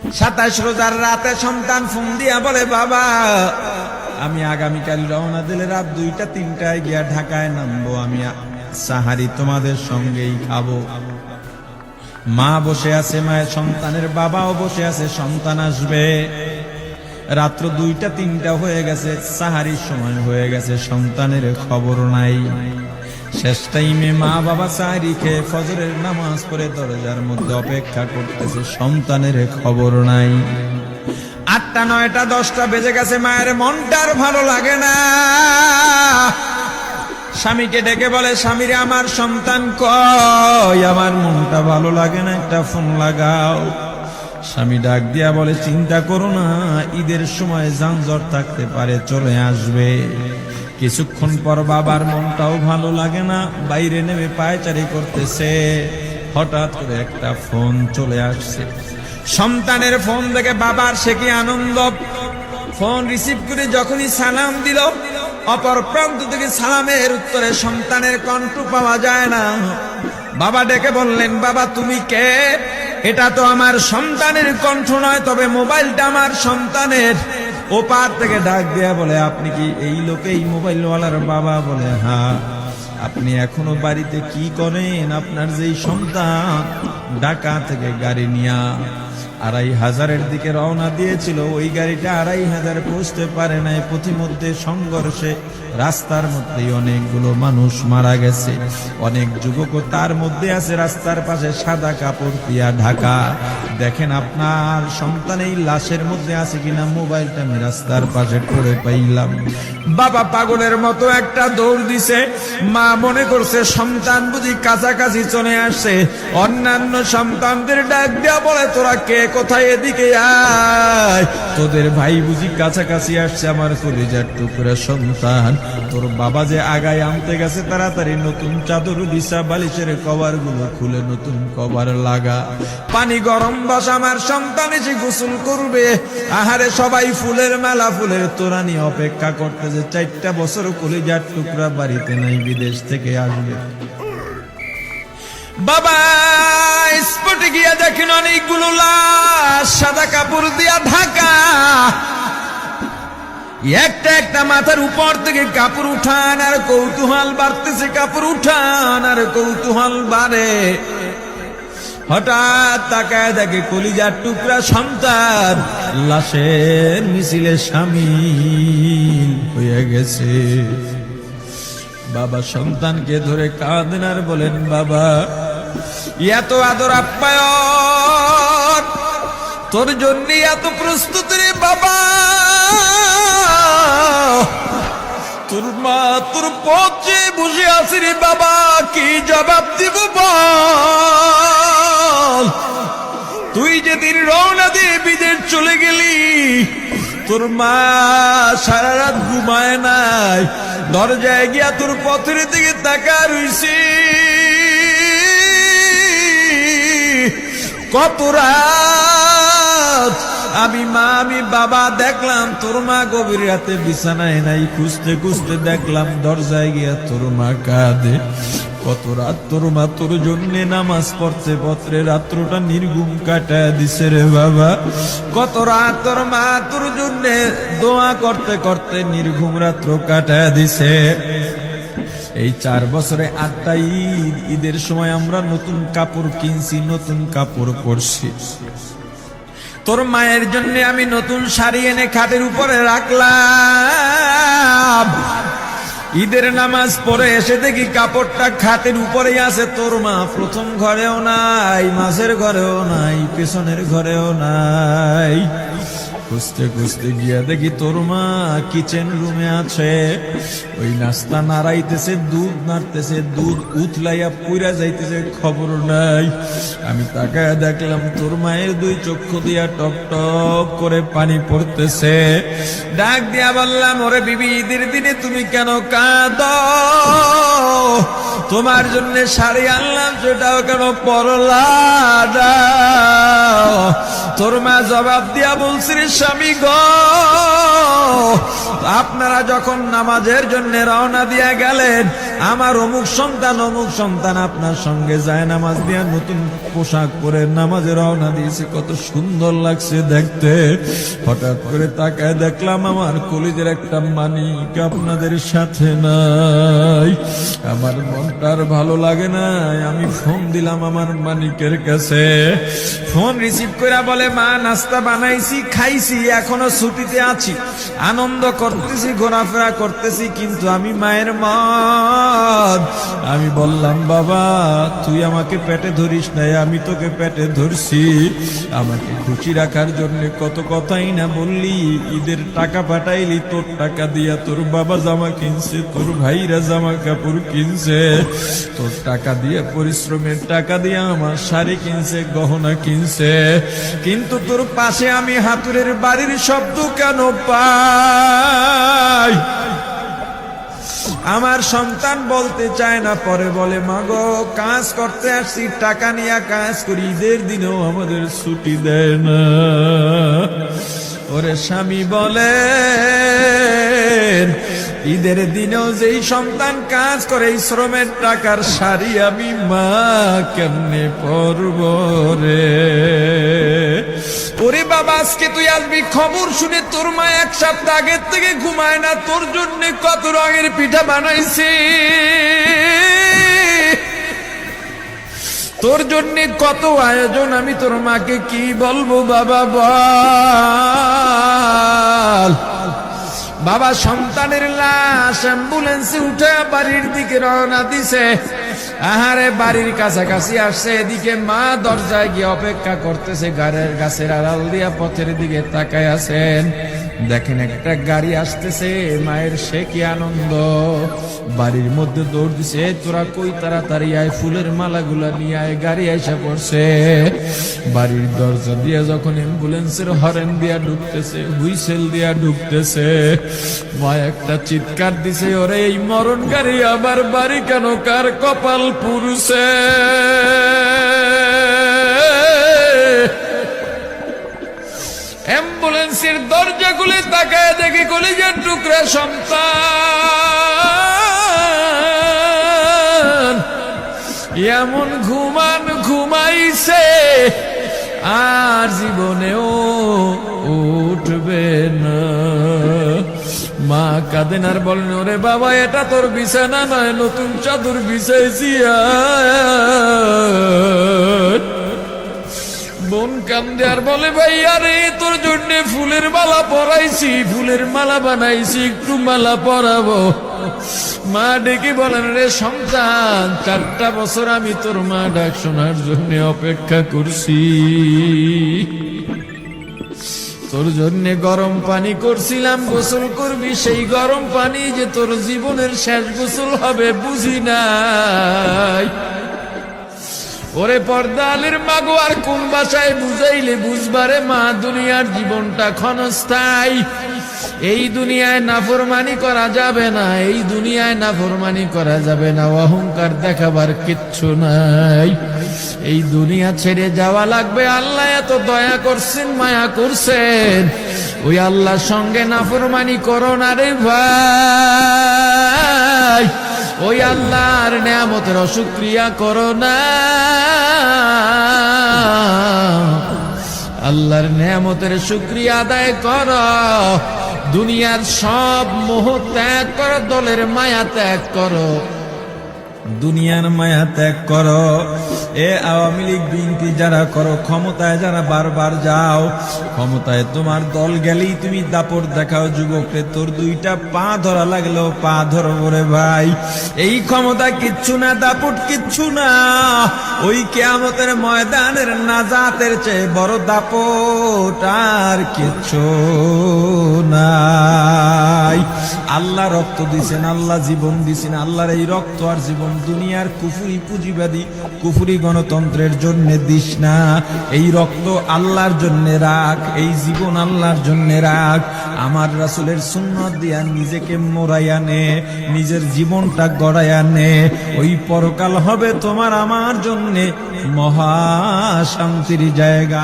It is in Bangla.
27 রোজার রাতে সন্তান ফোন দিয়া বলে, বাবা আমি আগামীকাল রওনা দিলে রাত 2টা-3টায় গিয়া ঢাকায় নামবো, আমি সাহারি তোমাদের সঙ্গেই খাবো। মা বসে আছে, মায়ের সন্তানের বাবাও বসে আছে, সন্তান আসবে। রাত্র 2টা-3টা হয়ে গেছে, সাহারির সময় হয়ে গেছে, সন্তানের খবর নাই। শেষ টাইমে মা বাবা সাহারি খেয়ে ফজরের নামাজ পড়ে দরজার মধ্যে অপেক্ষা করতেছে, সন্তানের খবর নাই। 8টা, 9টা, 10টা বেজে গেছে, মায়ের মনটার ভালো লাগে না। স্বামীকে ডেকে বলে, স্বামীরে আমার সন্তান কই, আমার মনটা ভালো লাগে না, একটা ফোন লাগাও। স্বামী ডাক দিয়া বলে, চিন্তা করো না, ঈদের সময় যানজট থাকতে পারে, চলে আসবে। কিছুক্ষণ পর বাবার মনটাও ভালো লাগে না, বাইরে নেমে পায়চারি করতেছে। হঠাৎ করে একটা ফোন চলে আসছে, সন্তানের ফোন দেখে বাবার সে কি আনন্দ। ফোন রিসিভ করে যখনই সালাম দিল, অপর প্রান্ত থেকে সালামের উত্তরে সন্তানের কণ্ঠ পাওয়া যায় না। বাবা ডেকে বললেন, বাবা তুমি কে? এটা তো আমার সন্তানের কণ্ঠ নয়, তবে মোবাইলটা আমার সন্তানের। ওপার থেকে ডাক দেয়া বলে, আপনি কি এই লোকে, এই মোবাইলওয়ালার বাবা? বলে, হ্যাঁ। আপনি এখনো বাড়িতে কি করেন? আপনার যেই সন্তান ঢাকা থেকে গাড়ি নিয়া 2500-এর দিকে রওনা দিয়েছিল, ওই গাড়িটা 2500 পৌঁছতে পারে নাই। পথিমধ্যে সংঘর্ষে রাস্তার মধ্যে অনেকগুলো মানুষ মারা গেছে, অনেক যুবকও তার মধ্যে আছে। রাস্তার পাশে সাদা কাপড় দিয়া ঢাকা। দেখেন আপনার সন্তান এই লাশের মধ্যে আছে কিনা। মোবাইলটা আমি রাস্তার পাশে পড়ে পাইলাম। বাবা পাগলের মতো একটা দৌড় দিছে। মা মনে করছে সন্তান বুঝি কাছাকাছি চলে আসছে। অন্যান্য সন্তানদের ডাক দেয়া বলে, তোরা কে, কোথায়, এদিকে আয়, তোদের ভাই বুঝি কাছাকাছি আসছে। আমার কলিজার টুকরা সন্তান, তোর বাবা যে আগায় আনতে গেছে, তাড়াতাড়ি নতুন চাদর বিছা, বালিশের কভার গুলো খুলে নতুন কভার লাগা, পানি গরম বসা, আমার সন্তান এসে গোসল করবে। আহারে সবাই ফুলের মেলা, ফুলের তোড়া নিয়ে অপেক্ষা করতেছে। 4টা বছর কলিজার টুকরা বাড়িতে নাই, বিদেশ থেকে আসবে। বাবা স্পটে গিয়া দেখেন অনেকগুলো লাশ, সাদা কাপড় দিয়া ঢাকা। একটা একটা মাথার উপর থেকে কাপড় উঠান আর কৌতূহল বাড়তেছে, কাপড় উঠান আর কৌতূহল বাড়ে। হঠাৎ তাকায় দেখে কলিজার টুকরা সন্তান লাশের মিছিলে শামিল হয়ে গেছে। বাবা সন্তানকে ধরে কাঁদেন আর বলেন, বাবা এত আদর আপ্যায়ন, তোর জন্য এত প্রস্তুতি রে বাবা। তোর মা তোর পথে বসে আছে রে বাবা, কি জবাব দিব বল? তুই যেদিন রওনা দিয়ে বিদেশ চলে গেলি, তোর মা সারা রাত ঘুমায় নাই, দরজায় গিয়া তোর পথের দিকে তাকা রইছি। কত রাত আমি মা, আমি বাবা দেখলাম তোর মা গভীর রাতে বিছানায় নাই। খুঁজতে খুঁজতে দেখলাম দরজায় গিয়া তোর মা কাঁদে। কত রাত তোর মা তোর জন্য নামাজ পড়তে পড়তে রাত্রটা নির্ঘুম কাটায় দিছে রে বাবা। কত রাত তোর মা তোর জন্য দোয়া করতে করতে নির্ঘুম রাত্র কাটায় দিছে। এই 4 বছরে 8টা ঈদ, ঈদের সময় আমরা নতুন কাপড় কিনছি, নতুন কাপড় পরছি। তোর মায়ের জন্য আমি নতুন শাড়ি এনে খাটের উপরে রাখলাম। ঈদের নামাজ পড়ে এসে দেখি কাপড়টা খাটের উপরেই আছে। তোর মা প্রথম ঘরেও নাই, মাঝের ঘরেও নাই, পেছনের ঘরেও নাই। খুঁজতে খুঁজতে গিয়া দেখি তোর মা কিচেন রুমে আছে। ওই নাস্তা নাড়াইতেছে, দুধ নাড়তেছে, দুধ উথলাইয়া পুইরা যাইতেছে, খবর নাই। আমি তাকায় দেখলাম তোর মায়ের 2 চক্ষু দিয়া টক টক করে পানি পড়তেছে। ডাক দিয়া বললাম, ওরে বিবি, ঈদের দিনে তুমি কেন কাঁদো? তোমার জন্য শাড়ি আনলাম, সেটাও কেন পরলা? তোর মা জবাব দিয়া বলছে, রে স্বামী গো, আপনারা যখন নামাজের জন্য রওনা দিয়া গেলেন, আমার অমুক সন্তান আপনার সঙ্গে যায় নামাজ দিয়া নতুন পোশাক পরে নামাজে রওনা দিয়েছে, কত সুন্দর লাগছে দেখতে। হঠাৎ করে তাকায় দেখলাম আমার কলিজের একটা মানিক আপনাদের সাথে নাই। আমার মনটার ভালো লাগে না, আমি ফোন দিলাম আমার মানিকের কাছে। ফোন রিসিভ করে বলে, মা নাস্তা বানাইছি, খাইছি, এখনো ছুটিতে আছি, আনন্দ করতেছি, ঘোরাফেরা করতেছি, কিন্তু আমি মায়ের মত। আমি বললাম, বাবা তুই আমাকে পেটে ধরিস নাই, আমি তোকে পেটে ধরছি। আমাকে খুশি রাখার জন্য কত কথাই না বললি, ঈদের টাকা পাঠাইলি, তোর টাকা দিয়া তোর বাবা জামা কিনছে, তোর ভাইরা জামা কাপড় কিনছে, তোর টাকা দিয়ে পরিশ্রমের টাকা দিয়ে আমার শাড়ি কিনছে, গহনা কিনছে, কিন্তু তোর পাশে আমি হাতুড়ের বাড়ির শব্দ কেন পাই? আমার সন্তান বলতে চায় না, পরে বলে, মাগো কাজ করতে আসছি, টাকা নিয়ে কাজ করি, ঈদের দিনেও আমাদের ছুটি দেয় না। ওরে স্বামী বলে, ঈদের দিনেও যেই সন্তান কাজ করে, এই শ্রমের টাকার শাড়ি আমি মা কেমনে পরব রে? ওরে বাবা, আজকে তুই আসবি, খবর শুনে তোর মা এক সপ্তাহ আগের থেকে ঘুমায় না, তোর জন্য কত রঙের পিঠা বানাইছি, তোর জন্য কত আয়োজন, আমি তোর মাকে কি বলবো বাবা বল। বাবা সন্তানের লাশ অ্যাম্বুলেন্সে উঠে বাড়ির দিকে রওনা দিছে। আহারে বাড়ির কাছাকাছি আসছে, এদিকে মা দরজায় গিয়ে অপেক্ষা করতেছে, গাছের আড়াল দিয়া পথের দিকে তাকায় আছেন। দেখেন একটা গাড়ি আসতেছে, মায়ের সে কি আনন্দ, বাড়ির মধ্যে দৌড় দিছে, তোরা কই তাড়াতাড়ি আয়, ফুলের মালাগুলা নিয়ে আয়, গাড়ি এসে পড়ছে। বাড়ির দরজা দিয়ে যখন অ্যাম্বুলেন্সের হরেন দিয়া ঢুকতেছে, হুইসেল দিয়া ঢুকতেছে, মা একটা চিৎকার দিছে, ওরে এই মরণ গাড়ি আবার বাড়ি কেন, কার কপাল পুরুষে? অ্যাম্বুলেন্সের দরজা খুলে তাকায় দেখি কলিজার টুকরা সন্তান এমন ঘুমাইছে, আর জীবনেও উঠবে না। মা কাঁদেন আর বলেন, ওরে বাবা এটা তোর বিছানা নয়, নতুন চাদর বিছাইছি। বোন কান্দে আর বলে, ভাই আরে তোর জন্য ফুলের মালা পরাইছি, ফুলের মালা বানাইছি, একটু মালা পরাবো। মা ডেকে বলেন, রে সন্তান, 4টা বছর আমি তোর মা ডাক শোনার জন্য অপেক্ষা করছি, তোর জন্য গরম পানি করছিলাম, গোসল করবি, সেই গরম পানি যে তোর জীবনের শেষ গোসল হবে বুঝি নাই। ওরে পর্দালের মাগো, আর কোন ভাষায় বুঝাইলে বুঝবারে মা, দুনিয়ার জীবনটা ক্ষণস্থায়ী, এই দুনিয়ায় নাফরমানি করা যাবে না, এই দুনিয়ায় নাফরমানি করা যাবে না, অহংকার দেখাবার কিচ্ছু নাই, এই দুনিয়া ছেড়ে যাওয়া লাগবে। আল্লাহ এত দয়া করছেন, মায়া করছেন, ওই আল্লাহর সঙ্গে নাফরমানি করো না রে ভাই, ওই আল্লাহর নেয়ামতের অশুকরিয়া করো না, আল্লাহর নেয়ামতের শুকরিয়া আদায় করো, দুনিয়ার সব মোহ ত্যাগ করো, দলের মায়া ত্যাগ করো, দুনিয়ার মায়া ত্যাগ করো। এ আওয়ামী লীগ বিএনপি যারা করো, ক্ষমতায় যারা বারবার যাও, ক্ষমতায় তোমার দল গেলেই তুমি দাপট দেখাও, যুবকরে তোর 2টা পা ধরা লাগলো, পা ধরো রে ভাই, এই ক্ষমতা কিচ্ছু না, দাপট কিচ্ছু না, ওই কিয়ামতের ময়দানের নাজাতের চেয়ে বড় দাপট আর কিচ্ছু নাই। আল্লাহ রক্ত দিছেন, আল্লাহ জীবন দিছেন, আল্লাহর এই রক্ত আর জীবন দুনিয়ার কুফরি পুঁজিবাদী কুফরি গণতন্ত্রের জন্য দিস না, এই রক্ত আল্লাহর জন্য রাখ, এই জীবন আল্লাহর জন্য রাখ। আমার রাসূলের সুন্নাত দিয়া নিজেকে মোড়াইয়া নে, নিজের জীবনটা গড়াইয়া নে, ওই পরকাল হবে তোমার আমার জন্য মহা শান্তির জায়গা।